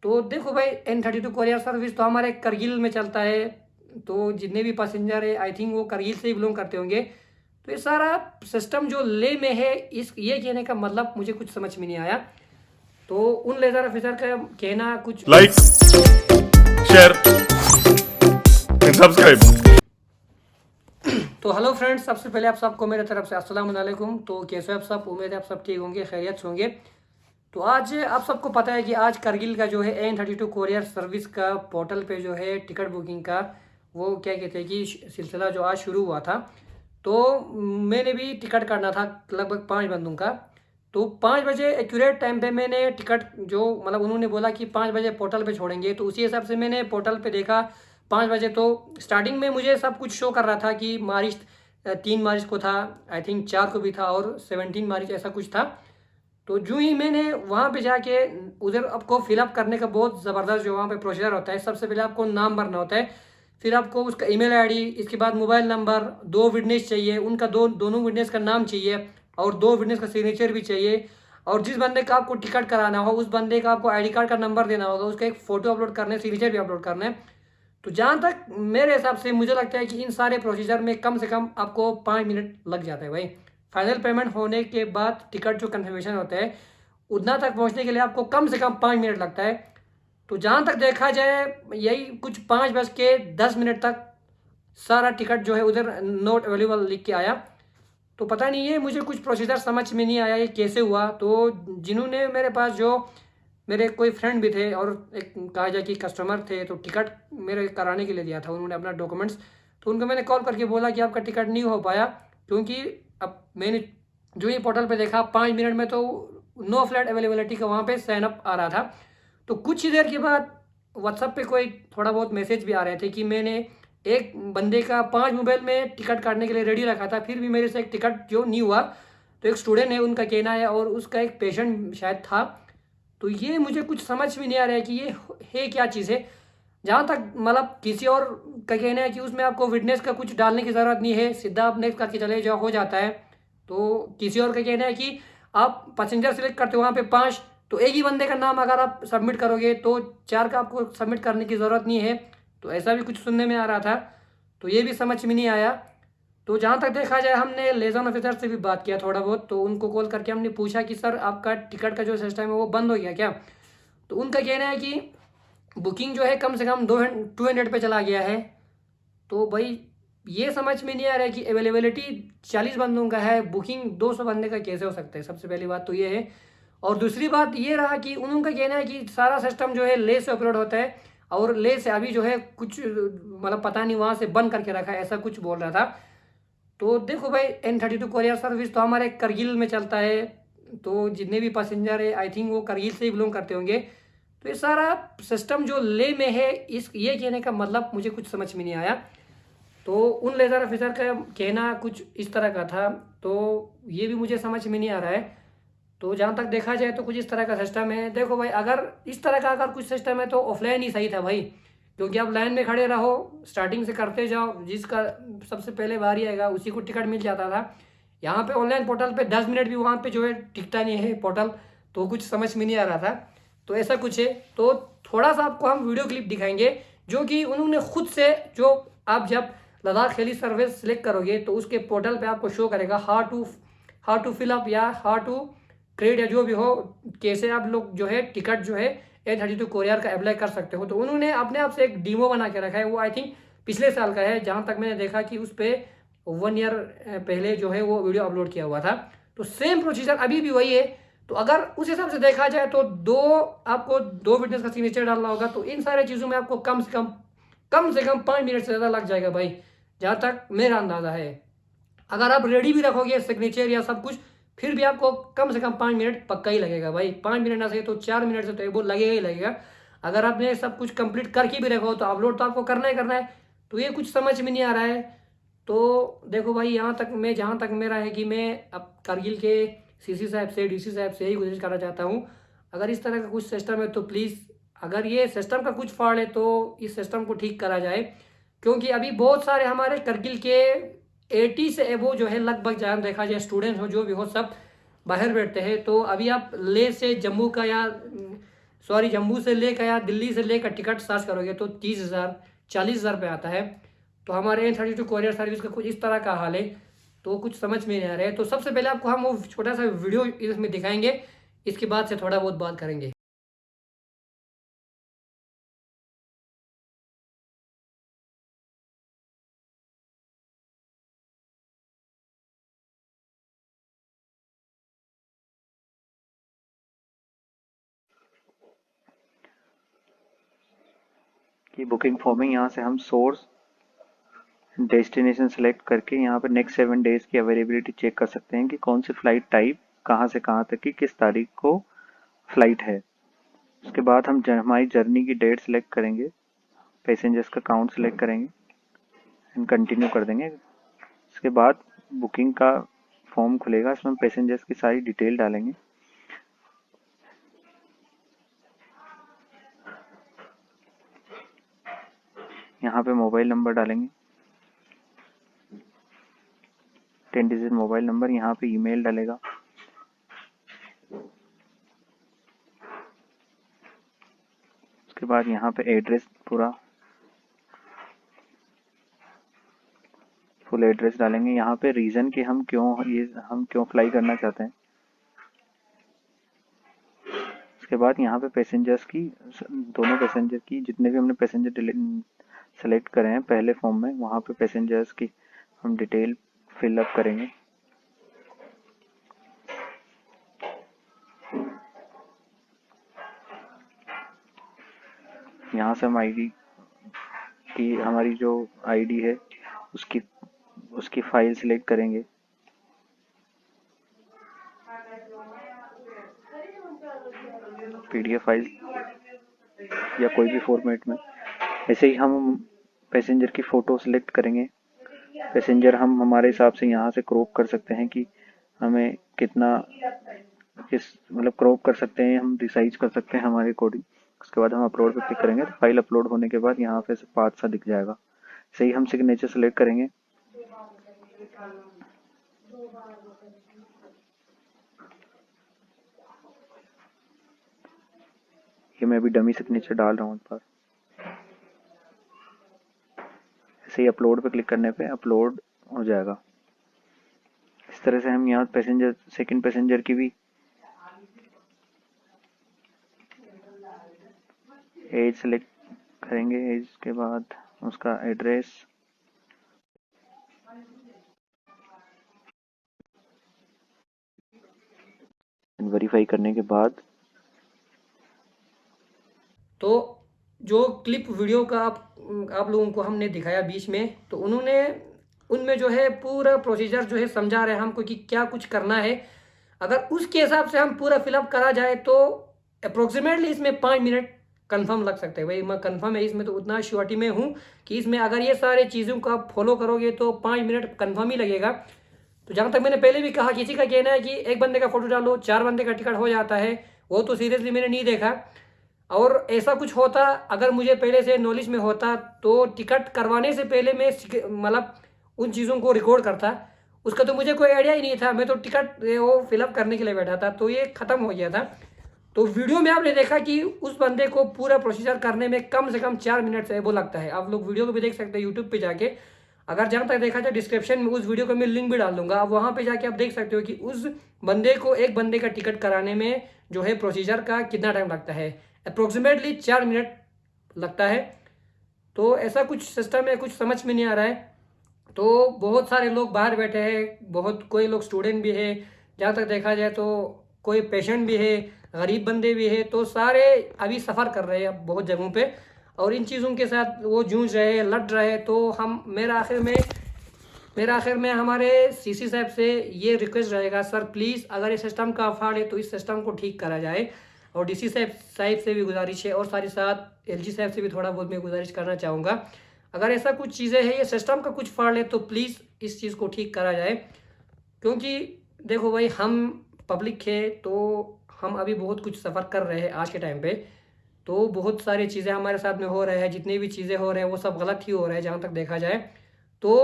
तो देखो भाई, N32 कोरियर सर्विस तो हमारे करगिल में चलता है। तो जितने भी पैसेंजर है आई थिंक वो करगिल से ही बिलोंग करते होंगे। तो ये सारा सिस्टम जो ले में है, इस ये कहने का मतलब मुझे कुछ समझ में नहीं आया। तो उन लेज़र ऑफिसर का कहना कुछ लाइक शेयर एंड सब्सक्राइब। तो हेलो फ्रेंड्स, सबसे पहले आप सबको मेरे तरफ से अस्सलाम वालेकुम। तो कैसे हो आप सब? उम्मीद है आप सब ठीक होंगे, खैरियत से होंगे। तो आज आप सबको पता है कि आज करगिल का जो है N32 कोरियर सर्विस का पोर्टल पे जो है टिकट बुकिंग का वो क्या कहते हैं कि सिलसिला जो आज शुरू हुआ था। तो मैंने भी टिकट काटना था लगभग 5 बंदों का। तो 5 बजे एक्यूरेट टाइम पे मैंने टिकट जो मतलब उन्होंने बोला कि 5 बजे पोर्टल पे छोड़ेंगे, तो उसी हिसाब से मैंने पोर्टल पे देखा 5 बजे। तो स्टार्टिंग में मुझे सब कुछ शो कर रहा था कि मार्च 3 मार्च को था, आई थिंक 4 को भी था और 17 मार्च ऐसा कुछ था। तो जो ही मैंने वहाँ पे जाके उधर आपको फिलअप करने का बहुत ज़बरदस्त जो वहाँ पे प्रोसीजर होता है। सबसे पहले आपको नाम भरना होता है, फिर आपको उसका ईमेल आईडी, इसके बाद मोबाइल नंबर, 2 विटनेस चाहिए, उनका दोनों विटनेस का नाम चाहिए और 2 विटनेस का सिग्नेचर भी चाहिए। और जिस बंदे का आपको टिकट कराना हो उस बंदे का आपको आईडी कार्ड का नंबर देना होगा, उसका एक फ़ोटो अपलोड करना है, सिग्नेचर भी अपलोड करना है। तो जहाँ तक मेरे हिसाब से मुझे लगता है कि इन सारे प्रोसीजर में कम से कम आपको 5 मिनट लग जाता है भाई। फाइनल पेमेंट होने के बाद टिकट जो कन्फर्मेशन होता है उतना तक पहुँचने के लिए आपको कम से कम 5 मिनट लगता है। तो जहाँ तक देखा जाए यही कुछ 5:10 तक सारा टिकट जो है उधर नॉट अवेलेबल लिख के आया। तो पता नहीं है, मुझे कुछ प्रोसीजर समझ में नहीं आया ये कैसे हुआ। तो जिन्होंने मेरे पास जो मेरे कोई फ्रेंड भी थे और एक कहा जाए कि कस्टमर थे, तो टिकट मेरे कराने के लिए दिया था उन्होंने अपना डॉक्यूमेंट्स। तो उनको मैंने कॉल करके बोला कि आपका टिकट नहीं हो पाया, क्योंकि अब मैंने जो ही पोर्टल पे देखा 5 मिनट में तो नो फ्लाइट अवेलेबिलिटी का वहाँ पे साइन अप आ रहा था। तो कुछ ही देर के बाद व्हाट्सअप पे कोई थोड़ा बहुत मैसेज भी आ रहे थे कि मैंने एक बंदे का 5 मोबाइल में टिकट काटने के लिए रेडी रखा था, फिर भी मेरे से एक टिकट जो नहीं हुआ। तो एक स्टूडेंट है उनका कहना है और उसका एक पेशेंट शायद था। तो ये मुझे कुछ समझ में नहीं आ रहा है कि ये है क्या चीज़ है। जहाँ तक मतलब किसी और का कहना है कि उसमें आपको विटनेस का कुछ डालने की ज़रूरत नहीं है, सीधा आप नेक्स्ट करके चले जाओ, हो जाता है। तो किसी और का कहना है कि आप पैसेंजर सेलेक्ट करते हो वहाँ पे 5, तो एक ही बंदे का नाम अगर आप सबमिट करोगे तो 4 का आपको सबमिट करने की ज़रूरत नहीं है। तो ऐसा भी कुछ सुनने में आ रहा था, तो ये भी समझ में नहीं आया। तो जहाँ तक देखा जाए हमने लेज़न ऑफिसर से भी बात किया थोड़ा बहुत। तो उनको कॉल करके हमने पूछा कि सर आपका टिकट का जो सिस्टम है वो बंद हो गया क्या? तो उनका कहना है कि बुकिंग जो है कम से कम 200 पे चला गया है। तो भाई ये समझ में नहीं आ रहा है कि अवेलेबिलिटी 40 बंदों का है, बुकिंग 200 बंदे का कैसे हो सकता है? सबसे पहली बात तो ये है। और दूसरी बात ये रहा कि उनका कहना है कि सारा सिस्टम जो है ले से अपलोड होता है और ले से अभी जो है कुछ मतलब पता नहीं वहाँ से बंद करके रखा है, ऐसा कुछ बोल रहा था। तो देखो भाई, N32 कोरियर सर्विस तो हमारे करगिल में चलता है। तो जितने भी पैसेंजर है आई थिंक वो करगिल से ही बिलोंग करते होंगे। तो ये सारा सिस्टम जो ले में है, इस ये कहने का मतलब मुझे कुछ समझ में नहीं आया। तो उन लेज़र ऑफिसर का कहना कुछ इस तरह का था, तो ये भी मुझे समझ में नहीं आ रहा है। तो जहाँ तक देखा जाए तो कुछ इस तरह का सिस्टम है। देखो भाई, अगर इस तरह का अगर कुछ सिस्टम है तो ऑफलाइन ही सही था भाई, क्योंकि आप लाइन में खड़े रहो, स्टार्टिंग से करते जाओ, जिसका सबसे पहले बारी आएगा उसी को टिकट मिल जाता था। यहाँ पे ऑनलाइन पोर्टल पे 10 मिनट भी वहाँ पे जो है टिकता नहीं है पोर्टल, तो कुछ समझ में नहीं आ रहा था। तो ऐसा कुछ है। तो थोड़ा सा आपको हम वीडियो क्लिप दिखाएंगे जो कि उन्होंने खुद से, जो आप जब लद्दाख हेली सर्विस सेलेक्ट करोगे तो उसके पोर्टल पे आपको शो करेगा हाउ टू फिल अप या हाउ टू क्रेडिट या जो भी हो, कैसे आप लोग जो है टिकट जो है N32 कोरियर का अप्लाई कर सकते हो। तो उन्होंने अपने आप से एक डीमो बना के रखा है, वो आई थिंक पिछले साल का है, जहाँ तक मैंने देखा कि उस पर 1 ईयर पहले जो है वो वीडियो अपलोड किया हुआ था। तो सेम प्रोसीजर अभी भी वही है। तो अगर उस हिसाब से देखा जाए तो आपको 2 विटनेस का सिग्नेचर डालना होगा। तो इन सारे चीज़ों में आपको कम से कम 5 मिनट से ज़्यादा लग जाएगा भाई, जहाँ तक मेरा अंदाज़ा है। अगर आप रेडी भी रखोगे सिग्नेचर या सब कुछ, फिर भी आपको कम से कम 5 मिनट पक्का ही लगेगा भाई। 5 मिनट ना सही तो 4 मिनट से तो वो लगेगा ही लगेगा। अगर आपने सब कुछ कंप्लीट करके भी रखो तो अपलोड तो आपको करना ही करना है। तो ये कुछ समझ में नहीं आ रहा है। तो देखो भाई, जहाँ तक मेरा है कि मैं अब करगिल के सीसी साहब से, डीसी साहब से यही गुजारिश करना चाहता हूँ, अगर इस तरह का कुछ सिस्टम है तो प्लीज़, अगर ये सिस्टम का कुछ फॉल्ट है तो इस सिस्टम को ठीक करा जाए। क्योंकि अभी बहुत सारे हमारे करगिल के 80 से एबो जो है लगभग, जहाँ देखा जाए स्टूडेंट्स हो जो भी हो सब बाहर बैठते हैं। तो अभी आप ले से जम्मू का या सॉरी जम्मू से लेकर या दिल्ली से लेकर टिकट सर्च करोगे तो 30,000 40,000 पे आता है। तो हमारे AN32 कोरियर सर्विस का कुछ इस तरह का हाल है, तो कुछ समझ में नहीं आ रहा है। तो सबसे पहले आपको हम वो छोटा सा वीडियो इसमें दिखाएंगे, इसके बाद से थोड़ा बहुत बात करेंगे। कि बुकिंग फॉर्म है, यहाँ से हम सोर्स डेस्टिनेशन सेलेक्ट करके यहाँ पर नेक्स्ट 7 डेज की अवेलेबिलिटी चेक कर सकते हैं कि कौन सी फ्लाइट टाइप कहाँ से कहाँ तक की किस तारीख को फ्लाइट है। उसके बाद हम हमारी जर्नी की डेट सेलेक्ट करेंगे, पैसेंजर्स का काउंट सेलेक्ट करेंगे एंड कंटिन्यू कर देंगे। इसके बाद बुकिंग का फॉर्म खुलेगा, इसमें हम पैसेंजर्स की सारी डिटेल डालेंगे। यहाँ पे मोबाइल नंबर डालेंगे, 10 डिजिट मोबाइल नंबर। यहाँ पे ईमेल डालेगा, उसके बाद यहाँ पे एड्रेस पूरा फुल एड्रेस डालेंगे। यहाँ पे रीज़न कि हम क्यों फ्लाई करना चाहते हैं। उसके बाद यहाँ पे पैसेंजर्स की, दोनों पैसेंजर की, जितने भी हमने पैसेंजर सेलेक्ट करे हैं पहले फॉर्म में, वहाँ पे पैसेंजर्स की हम डिटेल फिलअप करेंगे। यहाँ से हम आईडी की, हमारी जो आईडी है उसकी फाइल सिलेक्ट करेंगे। PDF फाइल या कोई भी फॉर्मेट में। ऐसे ही हम पैसेंजर की फ़ोटो सेलेक्ट करेंगे। पैसेंजर हम हमारे हिसाब से यहाँ से क्रॉप कर सकते हैं कि हमें मतलब क्रॉप कर सकते हैं, हम रिसाइज कर सकते हैं हमारे अकॉर्डिंग। उसके बाद हम अपलोड पे क्लिक करेंगे तो फाइल अपलोड होने के बाद यहाँ पे पाथ सा दिख जाएगा। सही हम सिग्नेचर सेलेक्ट करेंगे। ये मैं अभी डमी सिग्नेचर डाल रहा हूँ पर। ऐसे ही अपलोड पे क्लिक करने पे अपलोड हो जाएगा। इस तरह से हम यहाँ सेकंड पैसेंजर की भी एज सेलेक्ट करेंगे। एज के बाद उसका एड्रेस, वेरीफाई करने के बाद तो जो क्लिप वीडियो का आप लोगों को हमने दिखाया बीच में, तो उनमें जो है पूरा प्रोसीजर जो है समझा रहे हैं हमको कि क्या कुछ करना है। अगर उसके हिसाब से हम पूरा फिलअप करा जाए तो अप्रोक्सीमेटली इसमें 5 मिनट कंफर्म लग सकते हैं। भाई मैं कंफर्म है इसमें, तो उतना श्योरिटी में हूँ कि इसमें अगर ये सारे चीज़ों को आप फॉलो करोगे तो 5 मिनट कंफर्म ही लगेगा। तो जहाँ तक मैंने पहले भी कहा, किसी का कहना है कि एक बंदे का फोटो डालो 4 बंदे का टिकट हो जाता है, वो तो सीरियसली मैंने नहीं देखा। और ऐसा कुछ होता, अगर मुझे पहले से नॉलेज में होता तो टिकट करवाने से पहले मैं मतलब उन चीज़ों को रिकॉर्ड करता। उसका तो मुझे कोई आइडिया ही नहीं था, मैं तो टिकट वो फिलअप करने के लिए बैठा था, तो ये ख़त्म हो गया था। तो वीडियो में आपने देखा कि उस बंदे को पूरा प्रोसीजर करने में कम से कम 4 मिनट से वो लगता है। आप लोग वीडियो को भी देख सकते हैं यूट्यूब पे जाके। अगर जहाँ तक देखा जाए डिस्क्रिप्शन में उस वीडियो का मैं लिंक भी डाल दूंगा, आप वहाँ पे जाके आप देख सकते हो कि उस बंदे को एक बंदे का टिकट कराने में जो है प्रोसीजर का कितना टाइम लगता है। अप्रोक्सीमेटली 4 मिनट लगता है। तो ऐसा कुछ सिस्टम है, कुछ समझ में नहीं आ रहा है। तो बहुत सारे लोग बाहर बैठे हैं, कोई लोग स्टूडेंट भी है, जहाँ तक देखा जाए तो कोई पेशेंट भी है, गरीब बंदे भी है, तो सारे अभी सफ़र कर रहे हैं अब बहुत जगहों पे, और इन चीज़ों के साथ वो जूझ रहे हैं, लड़ रहे हैं। तो मेरा आखिर में हमारे CC साहब से ये रिक्वेस्ट रहेगा, सर प्लीज़ अगर ये सिस्टम का फाड़ है तो इस सिस्टम को ठीक करा जाए। और DC साहब से भी गुजारिश है, और साथ ही साथ LG साहब से भी थोड़ा बहुत मैं गुजारिश करना चाहूँगा, अगर ऐसा कुछ चीज़ें हैं, ये सिस्टम का कुछ फाड़ है तो प्लीज़ इस चीज़ को ठीक करा जाए। क्योंकि देखो भाई, हम पब्लिक है तो हम अभी बहुत कुछ सफ़र कर रहे हैं आज के टाइम पे। तो बहुत सारी चीज़ें हमारे साथ में हो रहे हैं, जितनी भी चीज़ें हो रहे हैं वो सब गलत ही हो रहे हैं जहाँ तक देखा जाए। तो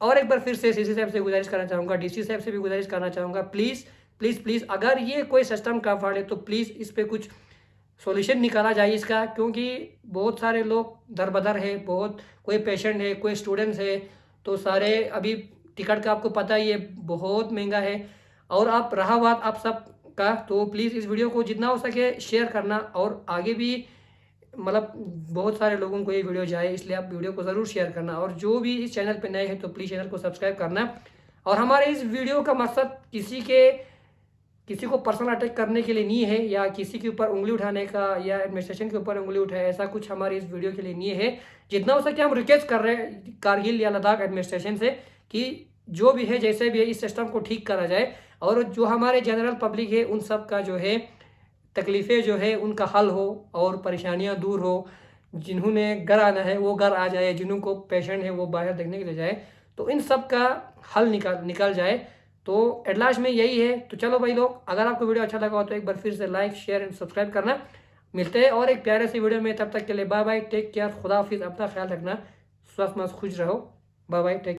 और एक बार फिर से CC साहब से गुजारिश करना चाहूँगा, DC साहब से भी गुजारिश करना चाहूँगा, प्लीज़ प्लीज़ प्लीज़ अगर ये कोई सिस्टम का फाड़ है तो प्लीज़ इस पर कुछ सॉल्यूशन निकाला जाए इसका, क्योंकि बहुत सारे लोग दर बदर है, बहुत कोई पेशेंट है, कोई स्टूडेंट्स है, तो सारे अभी टिकट का आपको पता ही है बहुत महंगा है। और आप रहा बात आप सब का, तो प्लीज़ इस वीडियो को जितना हो सके शेयर करना, और आगे भी मतलब बहुत सारे लोगों को ये वीडियो जाए, इसलिए आप वीडियो को ज़रूर शेयर करना। और जो भी इस चैनल पे नए हैं तो प्लीज़ चैनल को सब्सक्राइब करना। और हमारे इस वीडियो का मकसद किसी को पर्सनल अटैक करने के लिए नहीं है, या किसी के ऊपर उंगली उठाने का, या एडमिनिस्ट्रेशन के ऊपर उंगली उठाए, ऐसा कुछ हमारे इस वीडियो के लिए नहीं है। जितना हो सके हम रिक्वेस्ट कर रहे हैं कारगिल या लद्दाख एडमिनिस्ट्रेशन से कि जो भी है जैसे भी है इस सिस्टम को ठीक करा जाए, और जो हमारे जनरल पब्लिक है उन सब का जो है तकलीफ़ें जो है उनका हल हो, और परेशानियां दूर हो। जिन्होंने घर आना है वो घर आ जाए, जिन्हों को पेशेंट है वो बाहर देखने के लिए जाए, तो इन सब का हल निकल जाए। तो एट लास्ट में यही है। तो चलो भाई लोग, अगर आपको वीडियो अच्छा लगा हो तो एक बार फिर से लाइक शेयर एंड सब्सक्राइब करना। मिलते हैं और एक प्यारे से वीडियो में, तब तक के लिए बाय बाय, टेक केयर, खुदा हाफिज़, अपना ख्याल रखना, स्वस्थ मस्त खुश रहो, बाय बाय, टेक